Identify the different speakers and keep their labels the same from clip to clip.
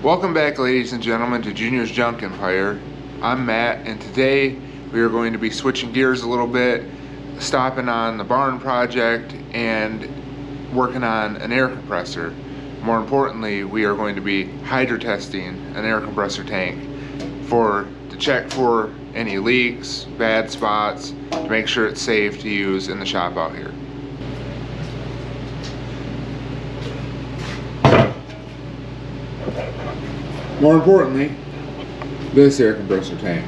Speaker 1: Welcome back, ladies and gentlemen, to Junior's Junk Empire. I'm Matt, and today we are going to be switching gears a little bit, stopping on the barn project and working on an air compressor. More importantly, we are going to be hydrotesting an air compressor tank to check for any leaks, bad spots, to make sure it's safe to use in the shop out here. More importantly, this air compressor tank.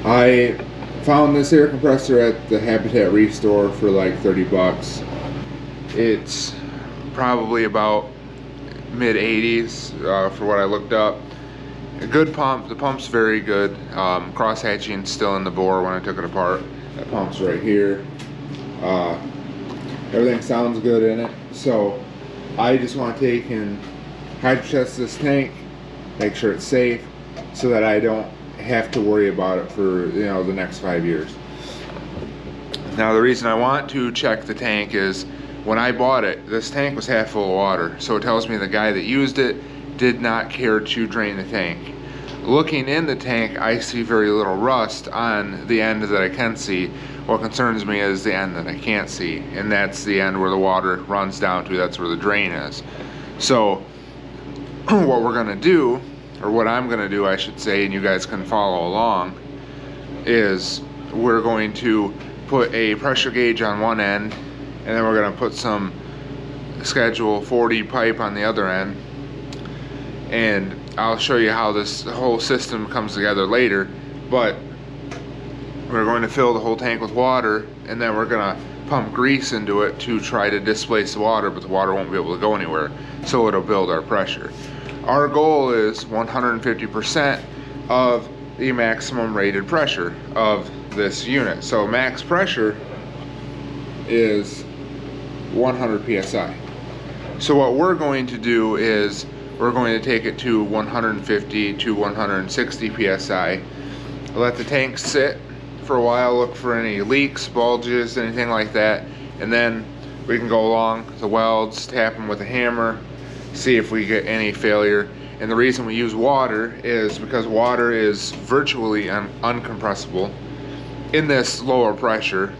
Speaker 1: I found this air compressor at the Habitat Restore for like 30 bucks. It's probably about mid 80s for what I looked up. A good pump. The pump's very good. Cross hatching still in the bore when I took it apart. That pump's right here. Everything sounds good in it. So I just want to take and hydrotest this tank, make sure it's safe, so that I don't have to worry about it for the next 5 years. Now the reason I want to check the tank is when I bought it, this tank was half full of water, so it tells me the guy that used it did not care to drain the tank. Looking in the tank, I see very little rust on the end that I can see. What concerns me is the end that I can't see, and that's the end where the water runs down to. That's where the drain is. So what we're gonna do, or what I'm gonna do I should say, and you guys can follow along, is we're going to put a pressure gauge on one end, and then we're gonna put some schedule 40 pipe on the other end, and I'll show you how this whole system comes together later. But we're going to fill the whole tank with water, and then we're gonna pump grease into it to try to displace the water, but the water won't be able to go anywhere, so it'll build our pressure. Our goal is 150% of the maximum rated pressure of this unit. So max pressure is 100 psi. So what we're going to do is we're going to take it to 150 to 160 psi, let the tank sit for a while, look for any leaks, bulges, anything like that, and then we can go along the welds, tap them with a hammer, see if we get any failure. And the reason we use water is because water is virtually uncompressible in this lower pressure.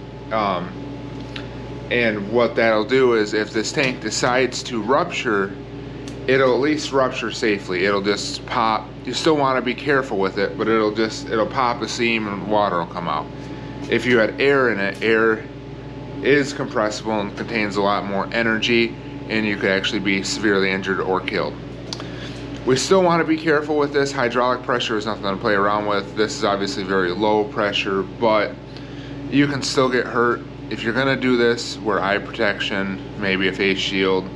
Speaker 1: And what that'll do is if this tank decides to rupture, it'll at least rupture safely. It'll just pop. You still want to be careful with it, but it'll pop a seam and water will come out. If you had air in it, air is compressible and contains a lot more energy, and you could actually be severely injured or killed. We still want to be careful with this. Hydraulic pressure is nothing to play around with. This is obviously very low pressure, but you can still get hurt. If you're gonna do this, wear eye protection, maybe a face shield.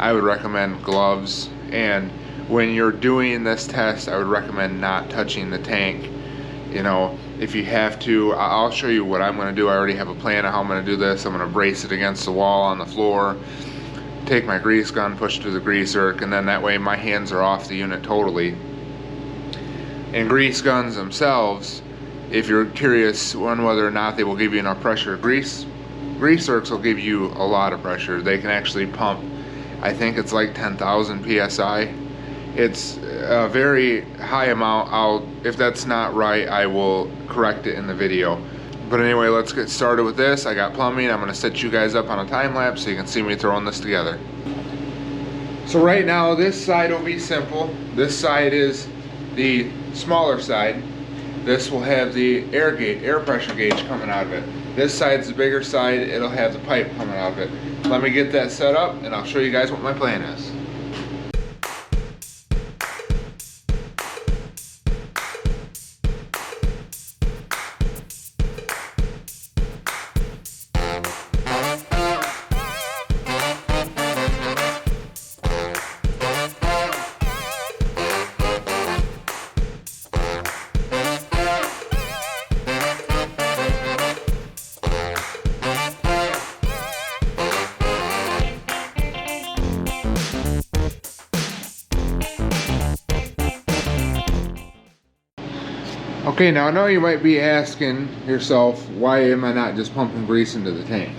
Speaker 1: I would recommend gloves, and when you're doing this test, I would recommend not touching the tank. If you have to, I'll show you what I'm gonna do. I already have a plan of how I'm gonna do this. I'm gonna brace it against the wall on the floor, take my grease gun, push through the grease zerk, and then that way my hands are off the unit totally. And grease guns themselves, if you're curious on whether or not they will give you enough pressure, grease zerks will give you a lot of pressure. They can actually pump, I think it's like 10,000 psi. It's a very high amount. If that's not right, I will correct it in the video. But anyway, let's get started with this. I got plumbing. I'm gonna set you guys up on a time lapse so you can see me throwing this together. So right now, this side will be simple. This side is the smaller side. This will have the air pressure gauge coming out of it. This side's the bigger side. It'll have the pipe coming out of it. Let me get that set up, and I'll show you guys what my plan is. Okay, now I know you might be asking yourself, why am I not just pumping grease into the tank?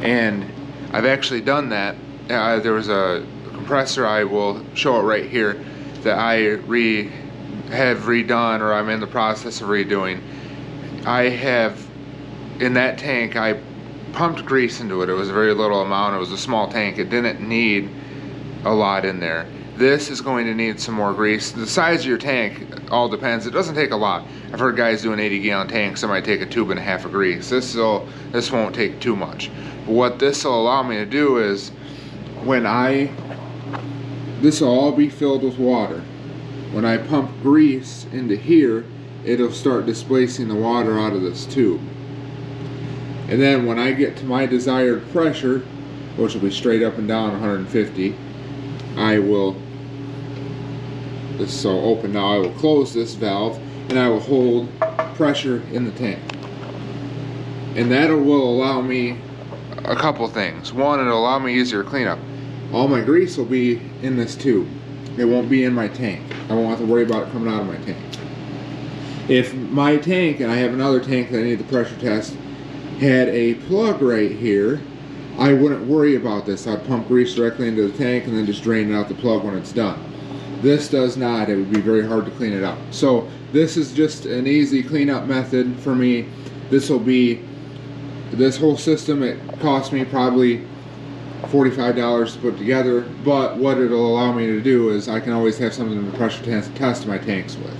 Speaker 1: And I've actually done that. There was a compressor, I will show it right here. that I have redone, or I'm in the process of redoing. I have, in that tank, I pumped grease into it. It was a very little amount. It was a small tank. It didn't need a lot in there. This is going to need some more grease. The size of your tank all depends. It doesn't take a lot. I've heard guys doing 80-gallon tanks. They might take a tube and a half of grease. This won't take too much. But what this will allow me to do is, this will all be filled with water. When I pump grease into here, it'll start displacing the water out of this tube. And then when I get to my desired pressure, which will be straight up and down 150, this is all open now, I will close this valve and I will hold pressure in the tank. And that will allow me a couple things. One, it'll allow me easier cleanup. All my grease will be in this tube. It won't be in my tank. I won't have to worry about it coming out of my tank. If my tank, and I have another tank that I need to pressure test, had a plug right here, I wouldn't worry about this. I'd pump grease directly into the tank and then just drain it out the plug when it's done. This does not. It would be very hard to clean it up. So this is just an easy cleanup method for me. This whole system, it cost me probably $45 to put together, but what it'll allow me to do is I can always have something to pressure test my tanks with.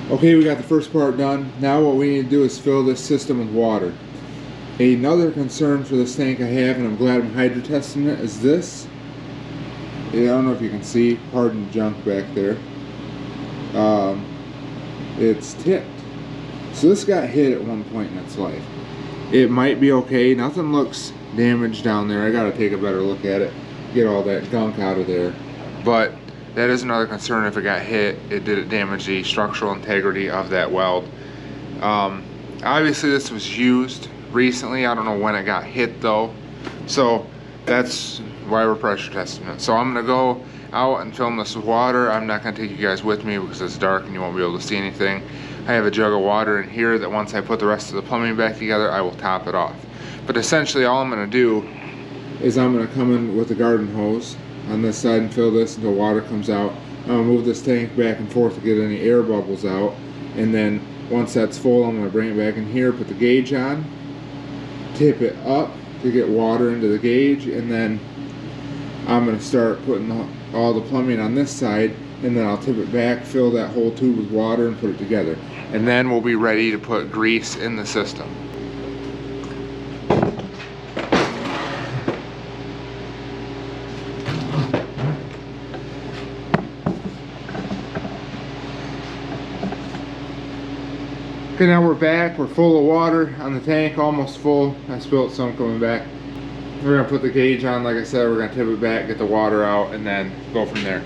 Speaker 1: Okay, we got the first part done. Now what we need to do is fill this system with water. Another concern for this tank I have, and I'm glad I'm hydrotesting it, is this. I don't know if you can see, pardon the junk back there. It's tipped. So this got hit at one point in its life. It might be okay. Nothing looks damaged down there. I gotta take a better look at it, get all that gunk out of there. But that is another concern. If it got hit, did it damage the structural integrity of that weld? Obviously this was used recently. I don't know when it got hit though. So that's why we're pressure testing it. So I'm gonna go out and film this with water. I'm not gonna take you guys with me because it's dark and you won't be able to see anything. I have a jug of water in here that once I put the rest of the plumbing back together, I will top it off. But essentially all I'm gonna do is I'm gonna come in with a garden hose on this side and fill this until water comes out. I'm gonna move this tank back and forth to get any air bubbles out, and then once that's full, I'm gonna bring it back in here, put the gauge on, tip it up to get water into the gauge, and then I'm gonna start putting all the plumbing on this side, and then I'll tip it back, fill that whole tube with water, and put it together. And then we'll be ready to put grease in the system. Okay, now we're back. We're full of water on the tank, almost full. I spilled some coming back. We're gonna put the gauge on, like I said, we're gonna tip it back, get the water out, and then go from there.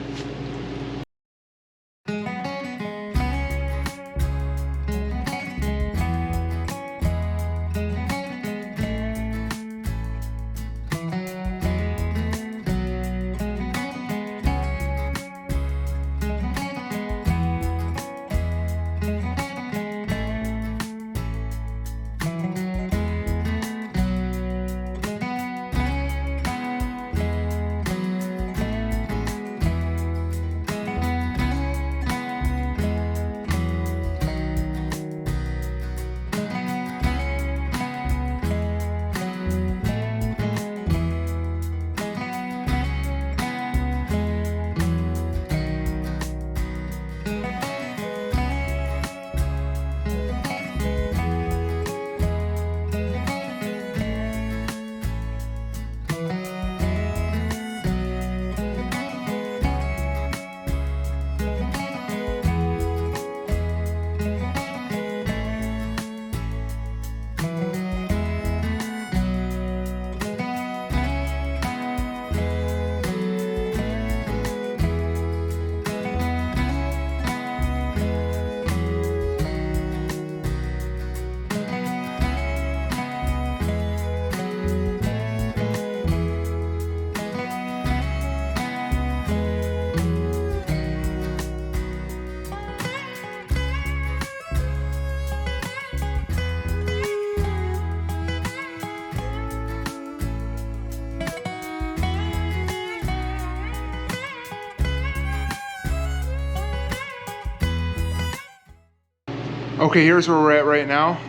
Speaker 1: Okay, here's where we're at right now.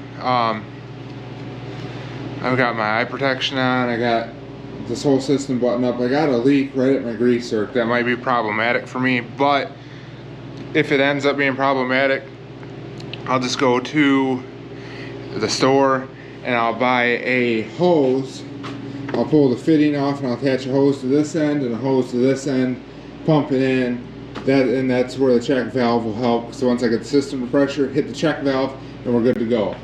Speaker 1: I've got my eye protection on, I got this whole system buttoned up. I got a leak right at my grease zerk that might be problematic for me, but if it ends up being problematic, I'll just go to the store and I'll buy a hose. I'll pull the fitting off and I'll attach a hose to this end and a hose to this end, pump it in, and that's where the check valve will help. So once I get the system to pressure, hit the check valve and we're good to go.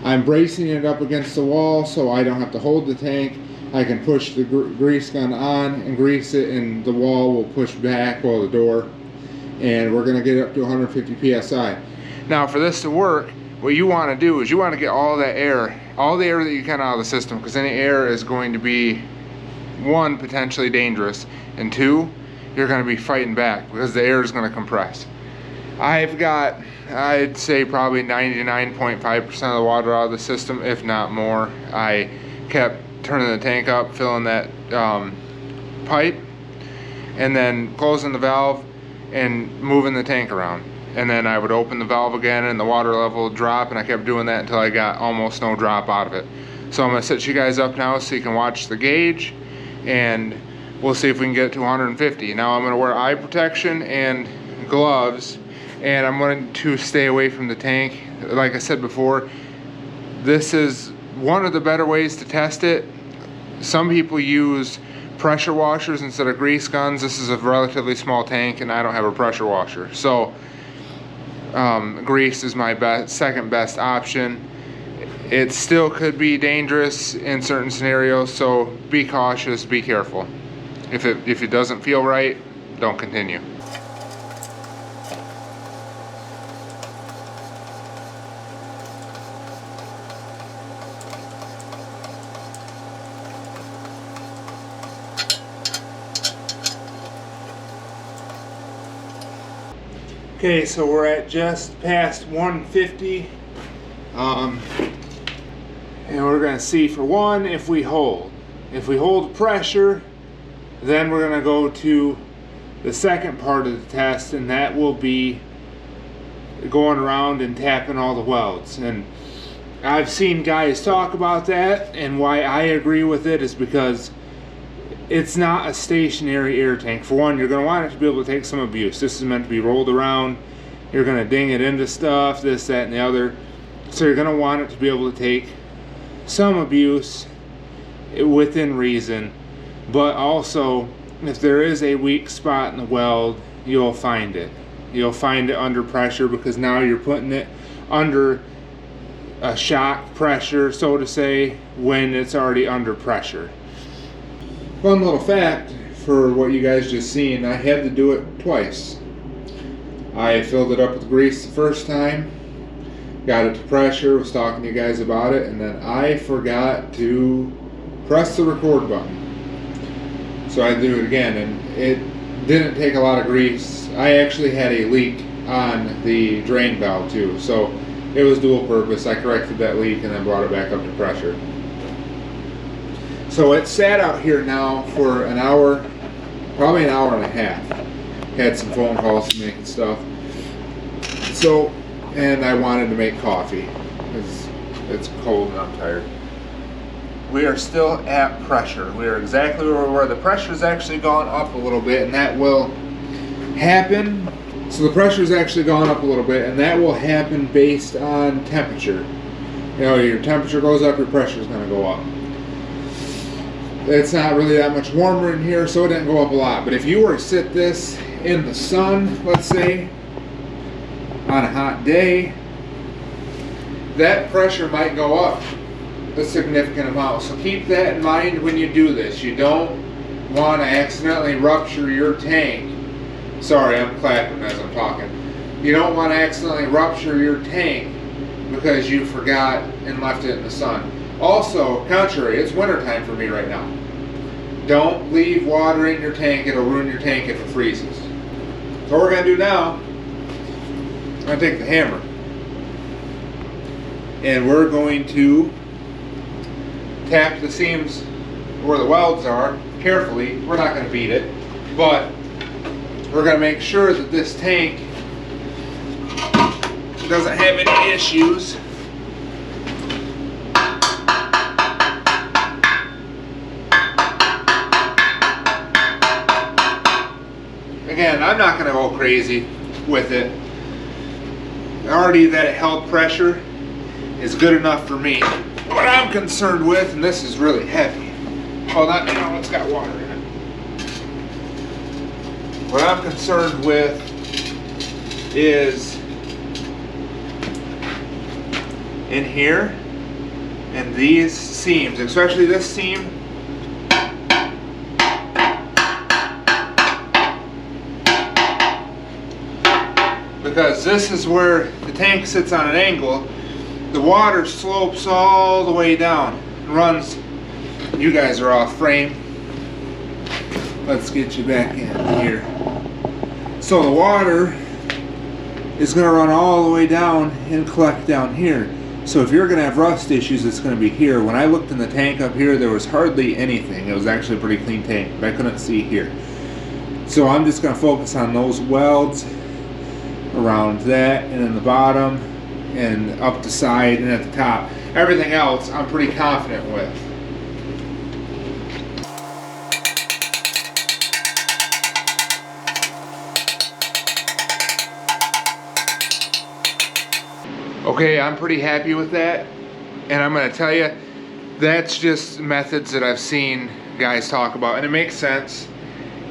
Speaker 1: I'm bracing it up against the wall so I don't have to hold the tank. I can push the grease gun on and grease it, and the wall will push back, well, the door, and we're going to get it up to 150 psi. Now for this to work, what you want to do is you want to get all that air, all the air that you can out of the system, because any air is going to be, one, potentially dangerous, and two, you're going to be fighting back because the air is going to compress. I've got, I'd say probably 99.5% of the water out of the system, if not more. I kept turning the tank up, filling that pipe, and then closing the valve and moving the tank around. And then I would open the valve again and the water level would drop, and I kept doing that until I got almost no drop out of it. So I'm going to set you guys up now so you can watch the gauge, and we'll see if we can get it to 150. Now I'm going to wear eye protection and gloves, and I'm going to stay away from the tank. Like I said before, this is one of the better ways to test it. Some people use pressure washers instead of grease guns. This is a relatively small tank and I don't have a pressure washer. So grease is my second best option. It still could be dangerous in certain scenarios, so be cautious, be careful. If it doesn't feel right, don't continue. Okay, so we're at just past 150, and we're going to see, for one, if we hold. If we hold pressure, then we're going to go to the second part of the test, and that will be going around and tapping all the welds. And I've seen guys talk about that, and why I agree with it is because it's not a stationary air tank. For one, you're going to want it to be able to take some abuse. This is meant to be rolled around. You're going to ding it into stuff, this, that, and the other. So you're going to want it to be able to take some abuse within reason. But also, if there is a weak spot in the weld, you'll find it. You'll find it under pressure, because now you're putting it under a shock pressure, so to say, when it's already under pressure. Fun little fact for what you guys just seen, I had to do it twice. I filled it up with grease the first time, got it to pressure, was talking to you guys about it, and then I forgot to press the record button. So I had to do it again, and it didn't take a lot of grease. I actually had a leak on the drain valve too, so it was dual purpose. I corrected that leak and then brought it back up to pressure. So it sat out here now for an hour, probably an hour and a half. Had some phone calls to make and stuff. So, and I wanted to make coffee because it's cold and I'm tired. We are still at pressure. We are exactly where we were. The pressure's actually gone up a little bit, and that will happen. So the pressure's actually gone up a little bit, and that will happen based on temperature. You know, your temperature goes up, your pressure's going to go up. It's not really that much warmer in here, so it didn't go up a lot. But if you were to sit this in the sun, let's say, on a hot day, that pressure might go up a significant amount. So keep that in mind when you do this. You don't want to accidentally rupture your tank. Sorry, I'm clapping as I'm talking. You don't want to accidentally rupture your tank because you forgot and left it in the sun. Also, contrary, it's wintertime for me right now. Don't leave water in your tank. It'll ruin your tank if it freezes. So what we're going to do now, I'm going to take the hammer, and we're going to tap the seams where the welds are carefully. We're not going to beat it, but we're going to make sure that this tank doesn't have any issues. Again, I'm not going to go crazy with it. Already that it held pressure is good enough for me. What I'm concerned with, and this is really heavy. Oh, not now, it's got water in it. What I'm concerned with is in here and these seams, especially this seam. Because this is where the tank sits on an angle. The water slopes all the way down and runs. You guys are off frame. Let's get you back in here. So the water is going to run all the way down and collect down here. So if you're going to have rust issues, it's going to be here. When I looked in the tank up here, there was hardly anything. It was actually a pretty clean tank, but I couldn't see here. So I'm just going to focus on those welds around that, and in the bottom and up the side and at the top. Everything else I'm pretty confident with. Okay, I'm pretty happy with that, and I'm going to tell you, that's just methods that I've seen guys talk about, and it makes sense.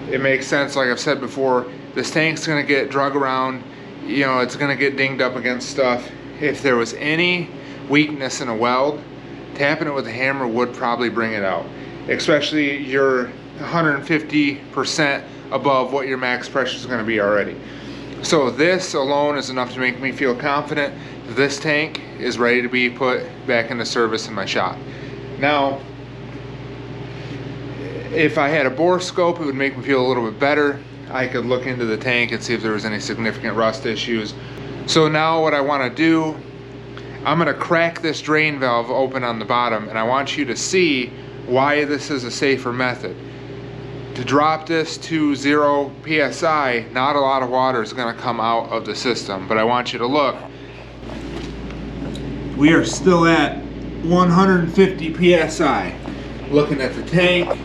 Speaker 1: It makes sense, like I've said before. This tank's going to get drug around. You know, it's going to get dinged up against stuff. If there was any weakness in a weld, tapping it with a hammer would probably bring it out. Especially you're 150% above what your max pressure is going to be already. So this alone is enough to make me feel confident that this tank is ready to be put back into service in my shop. Now, if I had a bore scope, it would make me feel a little bit better. I could look into the tank and see if there was any significant rust issues. So now what I want to do, I'm going to crack this drain valve open on the bottom, and I want you to see why this is a safer method. To drop this to 0 psi, not a lot of water is going to come out of the system, but I want you to look. We are still at 150 psi. Looking at the tank,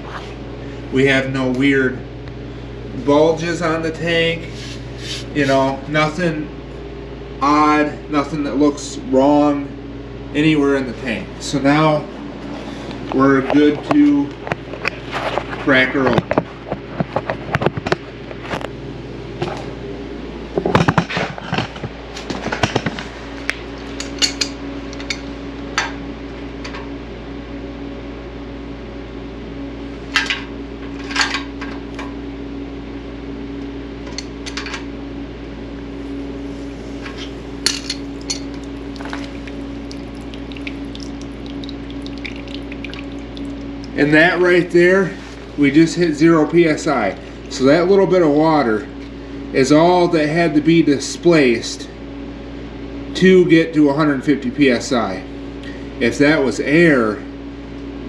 Speaker 1: we have no weird bulges on the tank, you know, nothing odd, nothing that looks wrong anywhere in the tank. So now we're good to crack her open. And that right there, we just hit 0 psi. So that little bit of water is all that had to be displaced to get to 150 psi. If that was air,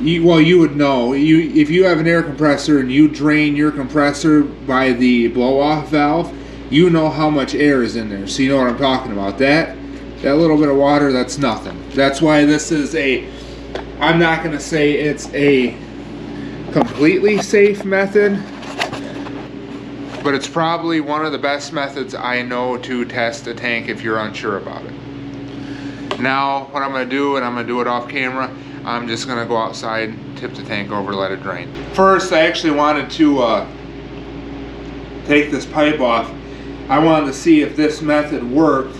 Speaker 1: you would know. If you have an air compressor and you drain your compressor by the blow-off valve, you know how much air is in there. So you know what I'm talking about. That little bit of water, that's nothing. That's why this is I'm not going to say it's a completely safe method, but it's probably one of the best methods I know to test a tank if you're unsure about it. Now what I'm going to do, and I'm going to do it off camera, I'm just going to go outside, tip the tank over, let it drain. First, I actually wanted to take this pipe off. I wanted to see if this method worked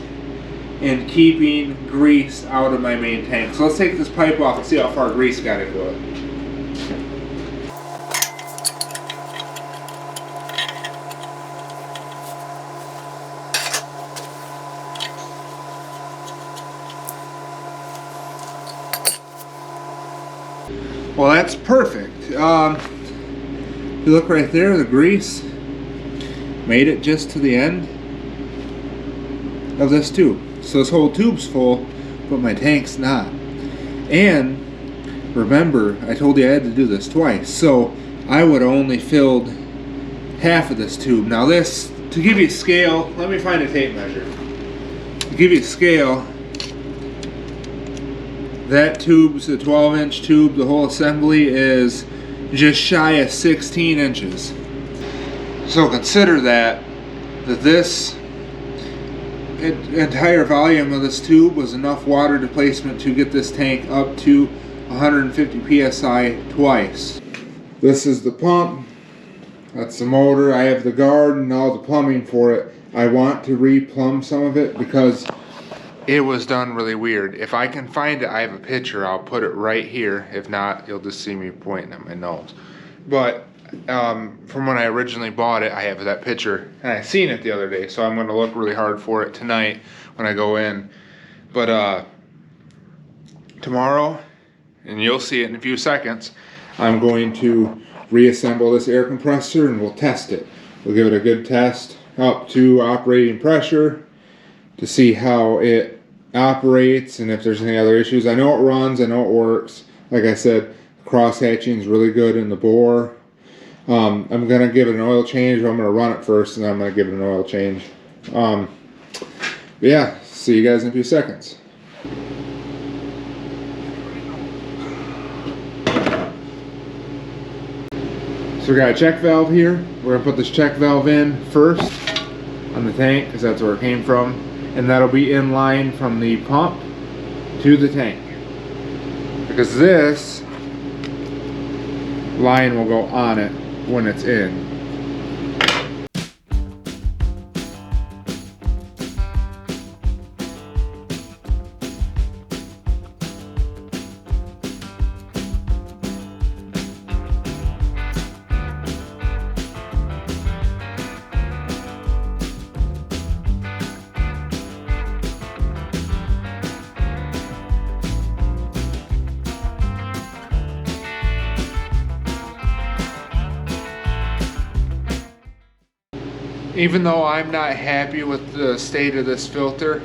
Speaker 1: in keeping grease out of my main tank. So let's take this pipe off and see how far grease got into it. Well, that's perfect. If you look right there, the grease made it just to the end of this tube. So this whole tube's full, but my tank's not. And remember, I told you I had to do this twice, so I would have only filled half of this tube. Now this, to give you a scale, let me find a tape measure. give you a scale, that tube's a 12-inch tube. The whole assembly is just shy of 16 inches. So consider that this entire volume of this tube was enough water displacement to get this tank up to 150 psi twice. This is the pump. That's the motor. I have the guard and all the plumbing for it. I want to re-plumb some of it because it was done really weird. If I can find it, I have a picture. I'll put it right here. If not, you'll just see me pointing at my nose. But from when I originally bought it, I have that picture, and I seen it the other day, so I'm going to look really hard for it tonight when I go in. But tomorrow, and you'll see it in a few seconds, I'm going to reassemble this air compressor and we'll test it. We'll give it a good test up to operating pressure to see how it operates and if there's any other issues. I know it runs, I know it works. Like I said, cross hatching is really good in the bore. I'm gonna give it an oil change. I'm gonna run it first and then I'm gonna give it an oil change. But yeah, see you guys in a few seconds. So we got a check valve here. We're gonna put this check valve in first on the tank because that's where it came from, and that'll be in line from the pump to the tank, because this line will go on it when it's in. Even though I'm not happy with the state of this filter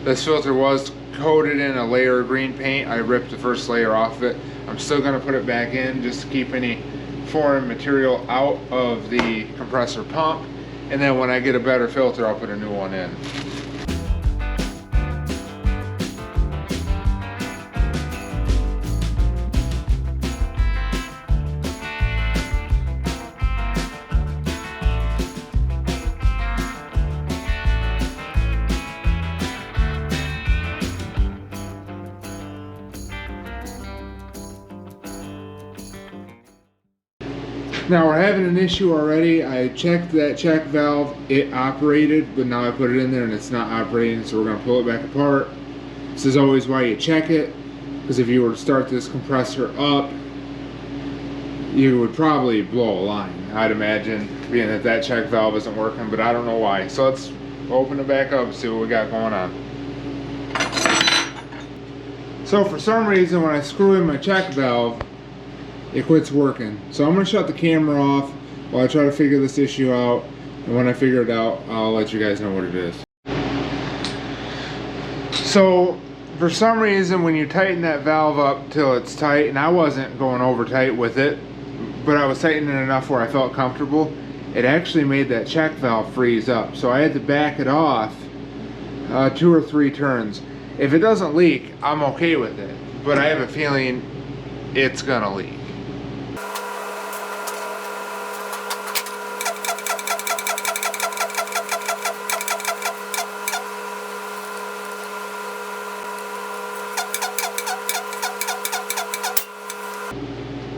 Speaker 1: was coated in a layer of green paint. I ripped the first layer off of it. I'm still going to put it back in just to keep any foreign material out of the compressor pump, and then when I get a better filter, I'll put a new one in. Now we're having an issue already. I checked that check valve, it operated, but now I put it in there and it's not operating, so we're going to pull it back apart. This is always why you check it, because if you were to start this compressor up, you would probably blow a line, I'd imagine, being that that check valve isn't working, but I don't know why. So let's open it back up and see what we got going on. So for some reason when I screw in my check valve, it quits working. So I'm going to shut the camera off while I try to figure this issue out, and when I figure it out, I'll let you guys know what it is. So for some reason when you tighten that valve up till it's tight, and I wasn't going over tight with it, but I was tightening it enough where I felt comfortable, it actually made that check valve freeze up. So I had to back it off 2 or 3 turns. If it doesn't leak, I'm okay with it, but I have a feeling it's gonna leak.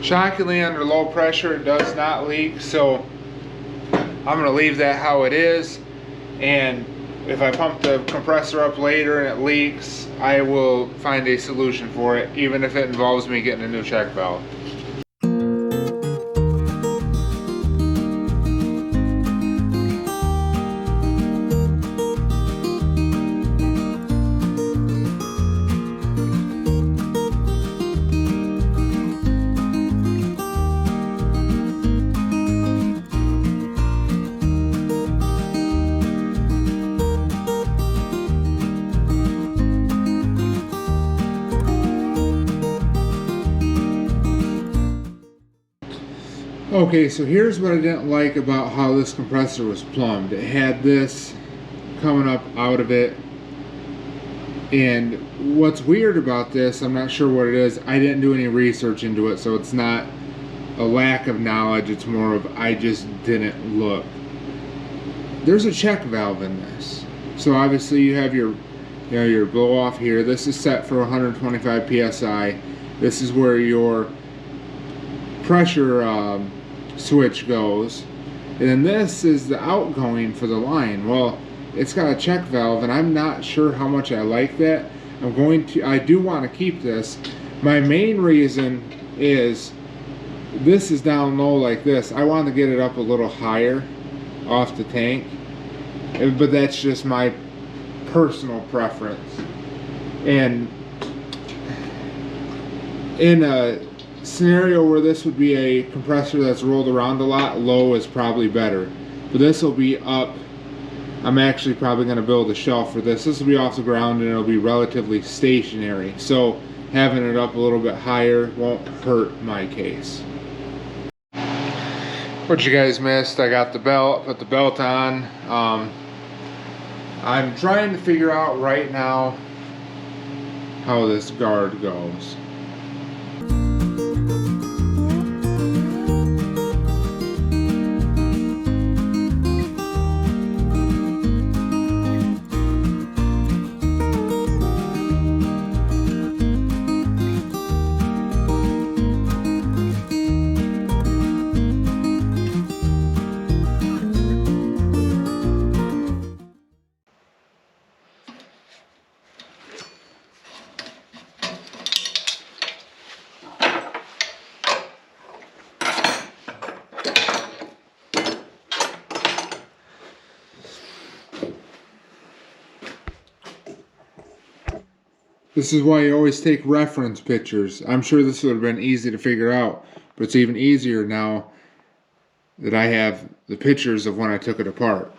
Speaker 1: Shockingly, under low pressure it does not leak, so I'm going to leave that how it is, and if I pump the compressor up later and it leaks, I will find a solution for it, even if it involves me getting a new check valve. Okay, so here's what I didn't like about how this compressor was plumbed. It had this coming up out of it, And what's weird about this, I'm not sure what it is. I didn't do any research into it, so it's not a lack of knowledge. It's more of I just didn't look. There's a check valve in this. So obviously you have your your blow off here. This is set for 125 psi. This is where your pressure switch goes. And then this is the outgoing for the line. Well, it's got a check valve, and I'm not sure how much I like that. I do want to keep this. My main reason is this is down low like this. I want to get it up a little higher off the tank, but that's just my personal preference. And in a scenario where this would be a compressor that's rolled around a lot, low is probably better. But this will be up. I'm actually probably going to build a shelf for this. This will be off the ground and it'll be relatively stationary. So having it up a little bit higher won't hurt my case. What you guys missed, I got the belt, put the belt on. I'm trying to figure out right now how this guard goes. This is why you always take reference pictures. I'm sure this would have been easy to figure out, but it's even easier now that I have the pictures of when I took it apart.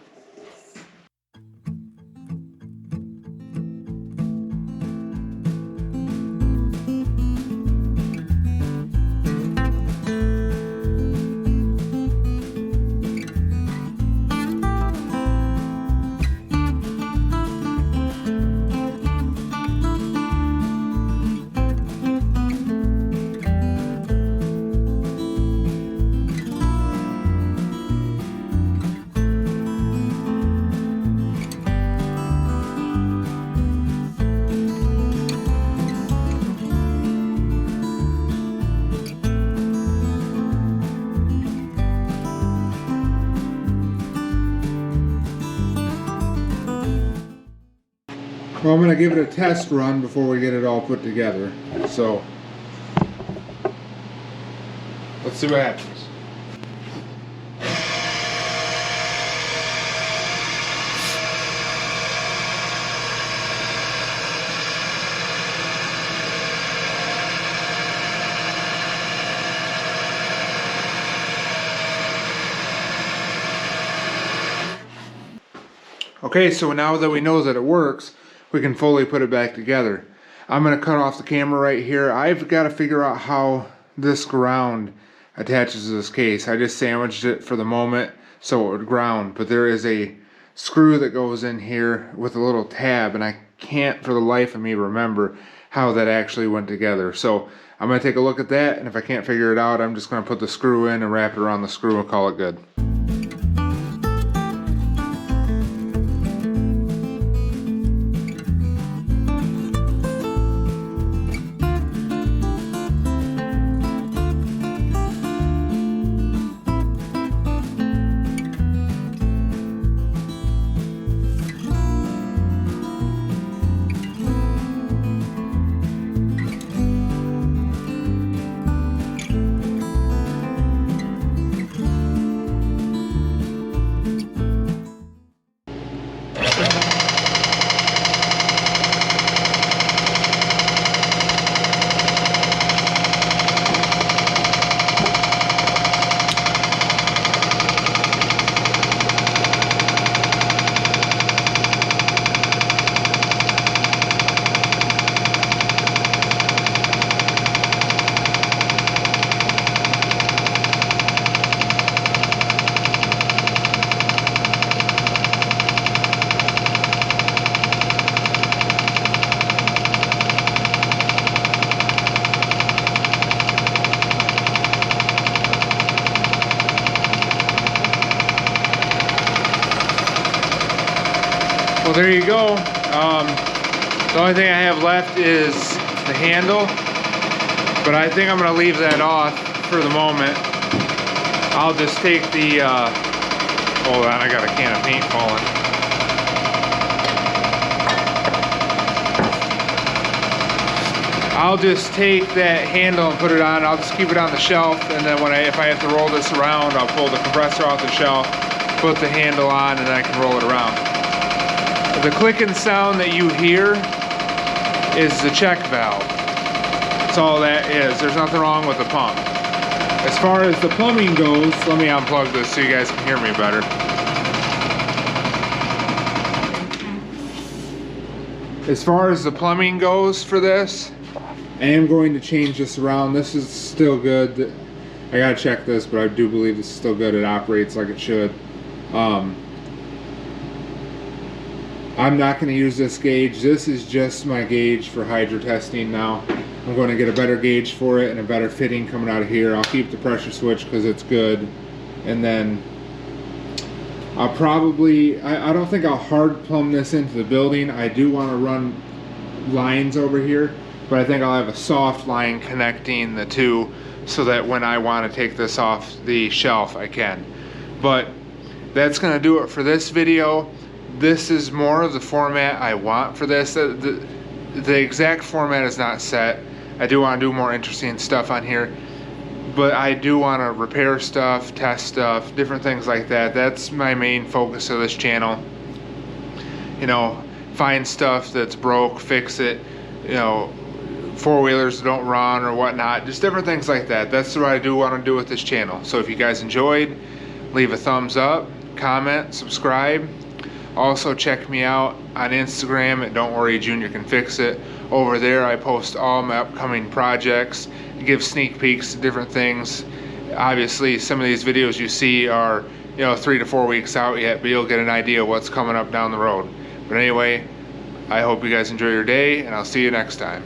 Speaker 1: Well, I'm going to give it a test run before we get it all put together. So, let's see what happens. Okay, so now that we know that it works, we can fully put it back together. I'm going to cut off the camera right here. I've got to figure out how this ground attaches to this case. I just sandwiched it for the moment so it would ground, but there is a screw that goes in here with a little tab, and I can't for the life of me remember how that actually went together. So I'm going to take a look at that, and if I can't figure it out, I'm just going to put the screw in and wrap it around the screw and call it good.
Speaker 2: Well, there you go. The only thing I have left is the handle, but I think I'm gonna leave that off for the moment. I'll just take the, hold on, I got a can of paint falling. I'll just take that handle and put it on. I'll just keep it on the shelf, and then if I have to roll this around, I'll pull the compressor off the shelf, put the handle on, and then I can roll it around. The clicking sound that you hear is the check valve. That's all that is. There's nothing wrong with the pump. As far as the plumbing goes, let me unplug this so you guys can hear me better. As far as the plumbing goes for this, I am going to change this around. This is still good. I gotta check this, but I do believe this is still good. It operates like it should. I'm not going to use this gauge. This is just my gauge for hydrotesting now. I'm going to get a better gauge for it and a better fitting coming out of here. I'll keep the pressure switch because it's good. And then I'll probably, I don't think I'll hard plumb this into the building. I do want to run lines over here, but I think I'll have a soft line connecting the two so that when I want to take this off the shelf, I can. But that's going to do it for this video. This is more of the format I want for this. The exact format is not set. I do want to do more interesting stuff on here, but I do want to repair stuff, test stuff, different things like that. That's my main focus of this channel. You know, find stuff that's broke, fix it, you know, four-wheelers don't run or whatnot, just different things like that. That's what I do want to do with this channel. So if you guys enjoyed, leave a thumbs up, comment, subscribe. Also check me out on Instagram at Don't Worry Junior Can Fix It. Over there I post all my upcoming projects, give sneak peeks to different things. Obviously some of these videos you see are, you know, 3 to 4 weeks out yet, but you'll get an idea of what's coming up down the road. But anyway, I hope you guys enjoy your day, and I'll see you next time.